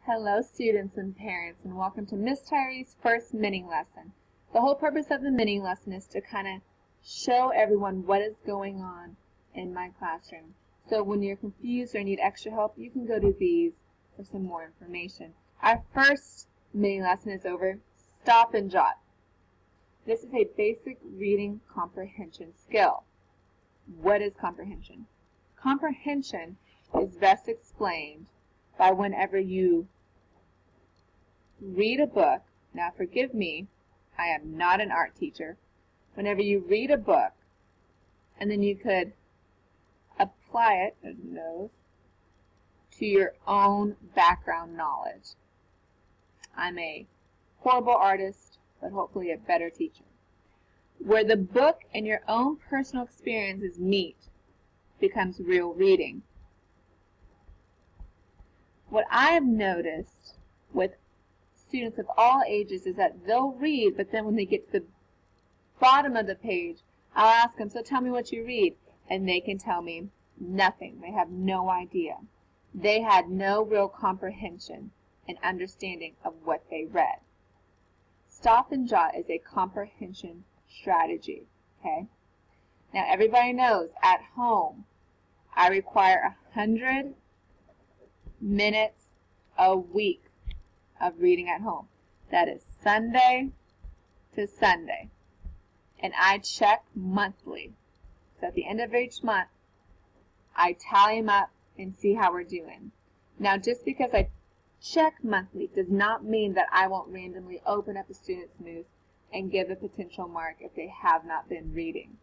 Hello students and parents, and welcome to Miss Tyree's first mini lesson. The whole purpose of the mini lesson is to kind of show everyone what is going on in my classroom. So when you're confused or need extra help, you can go to these for some more information. Our first mini lesson is over. Stop and jot. This is a basic reading comprehension skill. What is comprehension? Comprehension is best explained by whenever you read a book. Now forgive me, I am not an art teacher. Whenever you read a book and then you could apply it to your own background knowledge. I'm a horrible artist, but hopefully a better teacher. Where the book and your own personal experiences meet becomes real reading. What I have noticed with students of all ages is that they'll read, but then when they get to the bottom of the page, I'll ask them, so tell me what you read. And they can tell me nothing. They have no idea. They had no real comprehension and understanding of what they read. Stop and jot is a comprehension strategy. Okay? Now everybody knows at home I require 100 minutes a week of reading at home. That is Sunday to Sunday. And I check monthly. So at the end of each month, I tally them up and see how we're doing. Now just because I check monthly does not mean that I won't randomly open up a student's moose and give a potential mark if they have not been reading.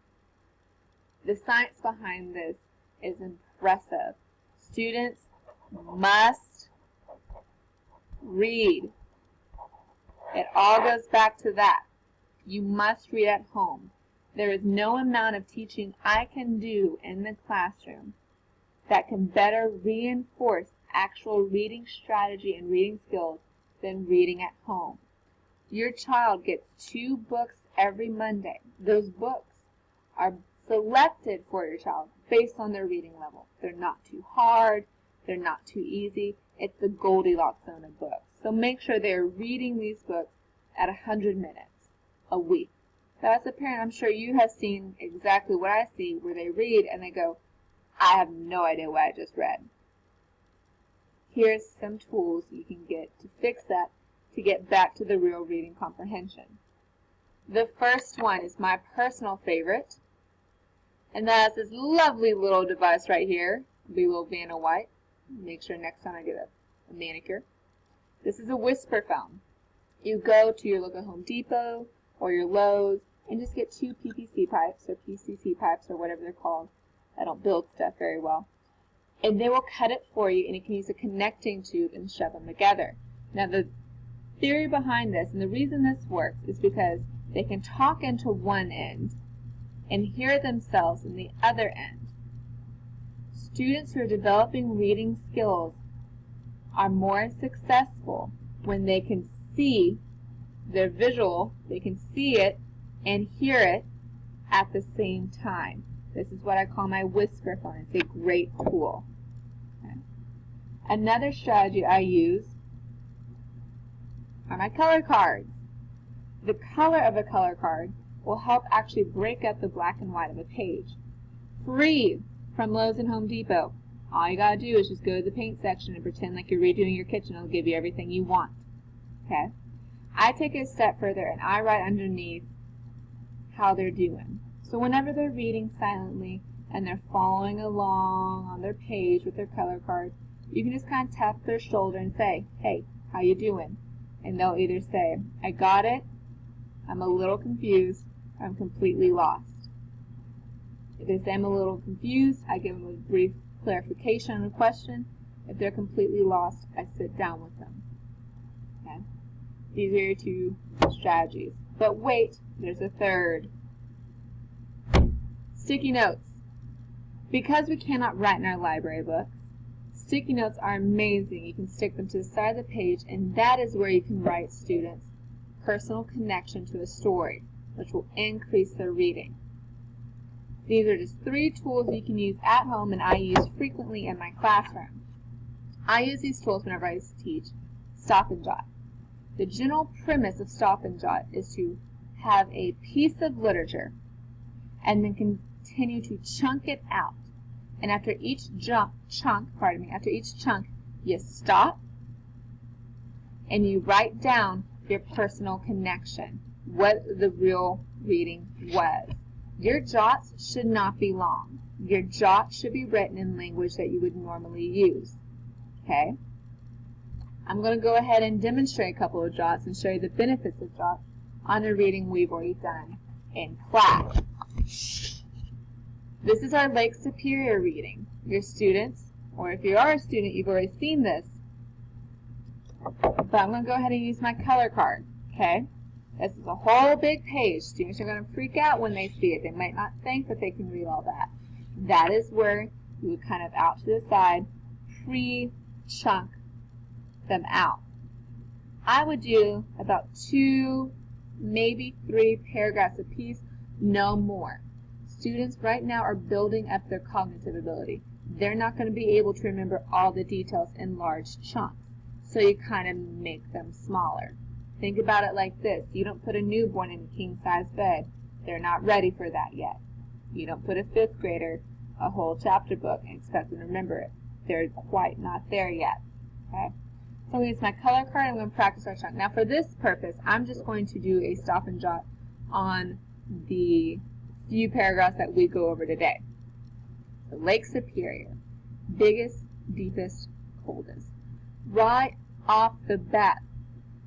The science behind this is impressive. Students must read. It all goes back to that. You must read at home. There is no amount of teaching I can do in the classroom that can better reinforce actual reading strategy and reading skills than reading at home. Your child gets 2 books every Monday. Those books are selected for your child based on their reading level. They're not too hard. They're not too easy. It's the Goldilocks zone of books. So make sure they're reading these books at 100 minutes a week. Now as a parent, I'm sure you have seen exactly what I see, where they read and they go, I have no idea what I just read. Here's some tools you can get to fix that, to get back to the real reading comprehension. The first one is my personal favorite, and that's this lovely little device right here. It'll be a little Vanna White. Make sure next time I get a manicure. This is a whisper fountain. You go to your local Home Depot or your Lowe's and just get 2 PVC pipes or PCC pipes or whatever they're called. I don't build stuff very well. And they will cut it for you, and you can use a connecting tube and shove them together. Now the theory behind this, and the reason this works, is because they can talk into one end and hear themselves in the other end. Students who are developing reading skills are more successful when they can see their visual, they can see it and hear it at the same time. This is what I call my whisper phone. It's a great tool. Okay. Another strategy I use are my color cards. The color of a color card will help actually break up the black and white of a page. Free from Lowe's and Home Depot. All you gotta do is just go to the paint section and pretend like you're redoing your kitchen. It'll give you everything you want. Okay? I take it a step further and I write underneath how they're doing. So whenever they're reading silently and they're following along on their page with their color card, you can just kind of tap their shoulder and say, hey, how you doing? And they'll either say, I got it, I'm a little confused, or I'm completely lost. If they say I'm a little confused, I give them a brief clarification on the question. If they're completely lost, I sit down with them. Okay? These are your 2 strategies. But wait, there's a third. Sticky notes. Because we cannot write in our library books, sticky notes are amazing. You can stick them to the side of the page, and that is where you can write students' personal connection to a story, which will increase their reading. These are just 3 tools you can use at home and I use frequently in my classroom. I use these tools whenever I teach Stop and Jot. The general premise of Stop and Jot is to have a piece of literature and then continue to chunk it out. And after each chunk, you stop and you write down your personal connection, what the real reading was. Your jots should not be long. Your jots should be written in language that you would normally use. Okay? I'm going to go ahead and demonstrate a couple of jots and show you the benefits of jots on a reading we've already done in class. This is our Lake Superior reading. Your students, or if you are a student, you've already seen this. But I'm going to go ahead and use my color card. Okay? This is a whole big page. Students are going to freak out when they see it. They might not think that they can read all that. That is where you would kind of out to the side, pre-chunk them out. I would do about 2, maybe 3 paragraphs a piece, no more. Students right now are building up their cognitive ability. They're not going to be able to remember all the details in large chunks, so you kind of make them smaller. Think about it like this. You don't put a newborn in a king-size bed. They're not ready for that yet. You don't put a 5th grader a whole chapter book and expect them to remember it. They're quite not there yet. Okay? So I'm going to use my color card and I'm going to practice our chunk. Now for this purpose, I'm just going to do a Stop and Jot on the few paragraphs that we go over today. So Lake Superior, biggest, deepest, coldest. Right off the bat,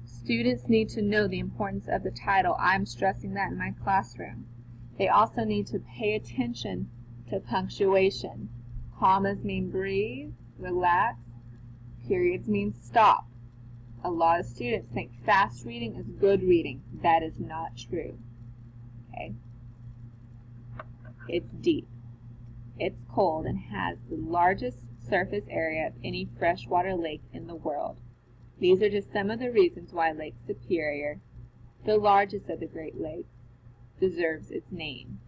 students need to know the importance of the title. I'm stressing that in my classroom. They also need to pay attention to punctuation. Commas mean breathe, relax. Periods mean stop. A lot of students think fast reading is good reading. That is not true. Okay? It's deep. It's cold and has the largest surface area of any freshwater lake in the world. These are just some of the reasons why Lake Superior, the largest of the Great Lakes, deserves its name.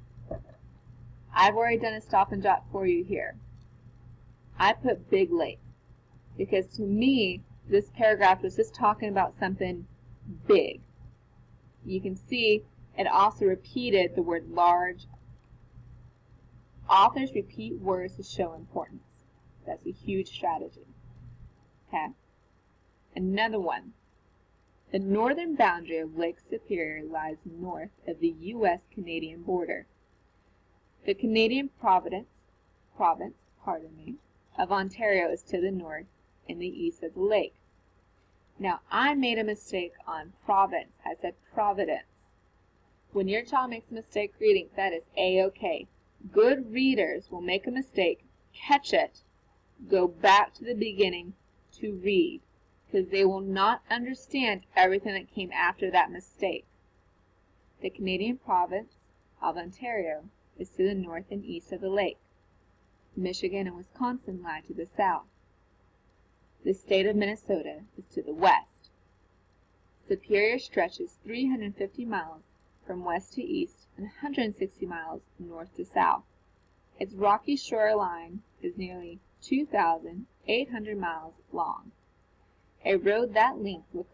I've already done a Stop and Jot for you here. I put Big Lake because to me, this paragraph was just talking about something big. You can see it also repeated the word large. Authors repeat words to show importance. That's a huge strategy. Okay. Another one. The northern boundary of Lake Superior lies north of the U.S.-Canadian border. The Canadian province of Ontario is to the north and the east of the lake. Now, I made a mistake on province. I said providence. When your child makes a mistake reading, that is A-OK. Good readers will make a mistake, catch it, go back to the beginning to read, because they will not understand everything that came after that mistake. The Canadian province of Ontario is to the north and east of the lake. Michigan and Wisconsin lie to the south. The state of Minnesota is to the west. Superior stretches 350 miles from west to east and 160 miles north to south. Its rocky shoreline is nearly 2,800 miles long. A road that length will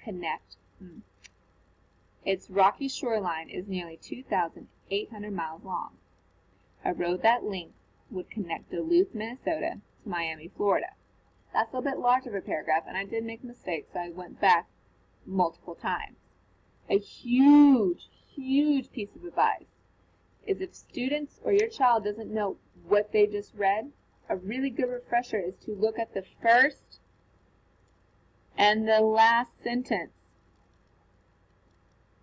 connect. Its rocky shoreline is nearly 2,800 miles long. A road that length would connect Duluth, Minnesota to Miami, Florida. That's a bit large of a paragraph, and I did make mistakes, so I went back multiple times. A huge piece of advice is if students or your child doesn't know what they just read, a really good refresher is to look at the first and the last sentence.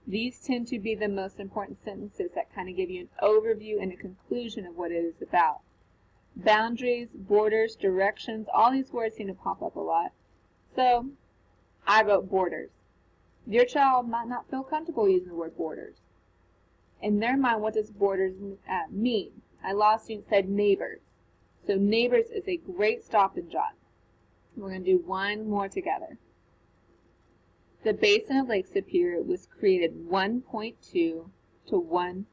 These tend to be the most important sentences that kind of give you an overview and a conclusion of what it is about. Boundaries, borders, directions, all these words seem to pop up a lot. So I wrote borders. Your child might not feel comfortable using the word borders. In their mind, what does borders mean? A lot of students said neighbors. So neighbors is a great Stop and Jot. We're going to do one more together. The basin of Lake Superior was created 1.2 to 1.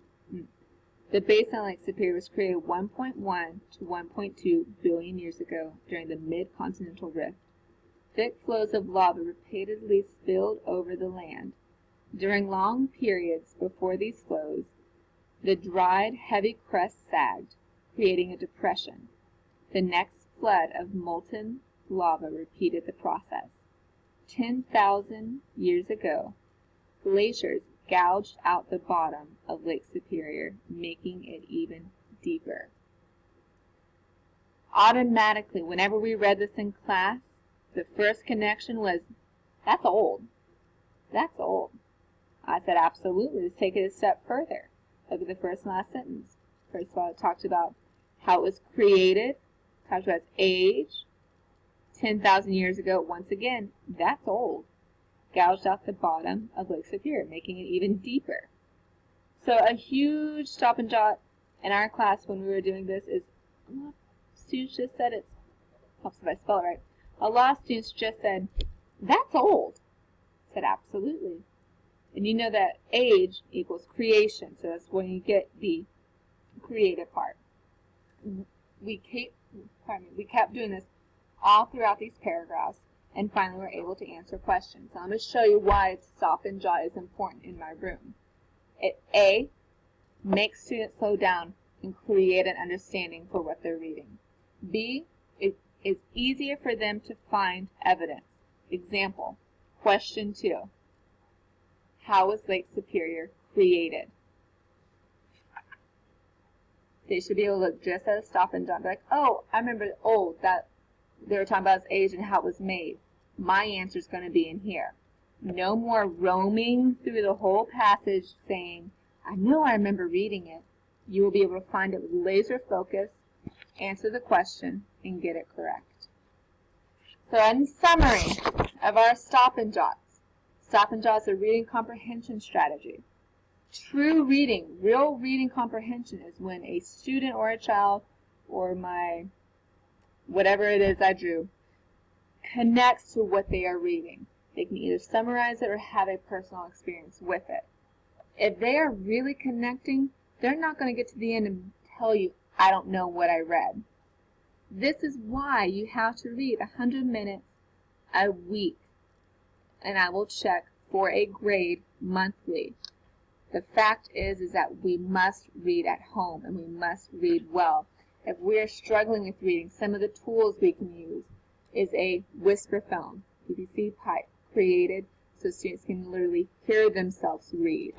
The basin of Lake Superior was created 1.1 to 1.2 billion years ago during the mid-continental rift. thick flows of lava repeatedly spilled over the land. During long periods before these flows, the dried, heavy crust sagged, creating a depression. The next flood of molten lava repeated the process. 10,000 years ago, glaciers gouged out the bottom of Lake Superior, making it even deeper. Automatically, whenever we read this in class, the first connection was, that's old. That's old. I said, absolutely. Let's take it a step further. Look at the first and last sentence. First of all, it talked about how it was created, talked about its age. 10,000 years ago, once again, that's old. Gouged out the bottom of Lake Superior, making it even deeper. So a huge stop and jot in our class when we were doing this is, students just said, it helps if I spell it right. A lot of students just said, that's old. I said, absolutely. And you know that age equals creation, so that's when you get the creative part. We kept doing this all throughout these paragraphs, and finally we're able to answer questions. So I'm going to show you why stop and jot is important in my room. A, makes students slow down and create an understanding for what they're reading. B, it is easier for them to find evidence. Example, question 2. How was Lake Superior created? They should be able to look just at a stop and jot and be like, oh, I remember old, that they were talking about its age and how it was made. My answer is going to be in here. No more roaming through the whole passage saying, I know I remember reading it. You will be able to find it with laser focus, answer the question, and get it correct. So in summary of our stop and jots is a reading comprehension strategy. True reading, real reading comprehension is when a student or a child or whatever it is I drew connects to what they are reading. They can either summarize it or have a personal experience with it. If they are really connecting, they're not going to get to the end and tell you, I don't know what I read. This is why you have to read 100 minutes a week, and I will check for a grade monthly. The fact is that we must read at home, and we must read well. If we are struggling with reading, some of the tools we can use is a whisper phone, PVC pipe, created so students can literally hear themselves read.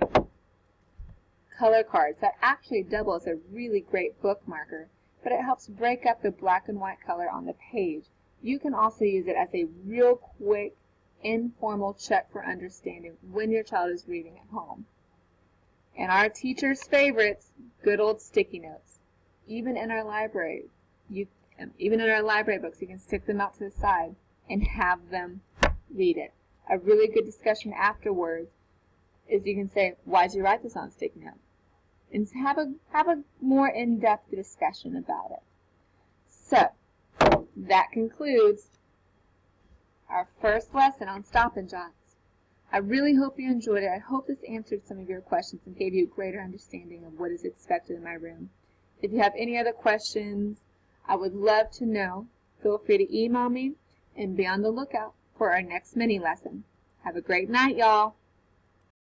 Color cards, that actually double as a really great bookmarker, but it helps break up the black and white color on the page. You can also use it as a real quick, informal check for understanding when your child is reading at home. And our teachers' favorites, good old sticky notes. Even in our library, books, you can stick them out to the side and have them read it. A really good discussion afterwards is you can say, why did you write this on a sticky note? And have a more in-depth discussion about it. So, that concludes our first lesson on stop and jots. I really hope you enjoyed it. I hope this answered some of your questions and gave you a greater understanding of what is expected in my room. If you have any other questions, I would love to know. Feel free to email me and be on the lookout for our next mini lesson. Have a great night, y'all.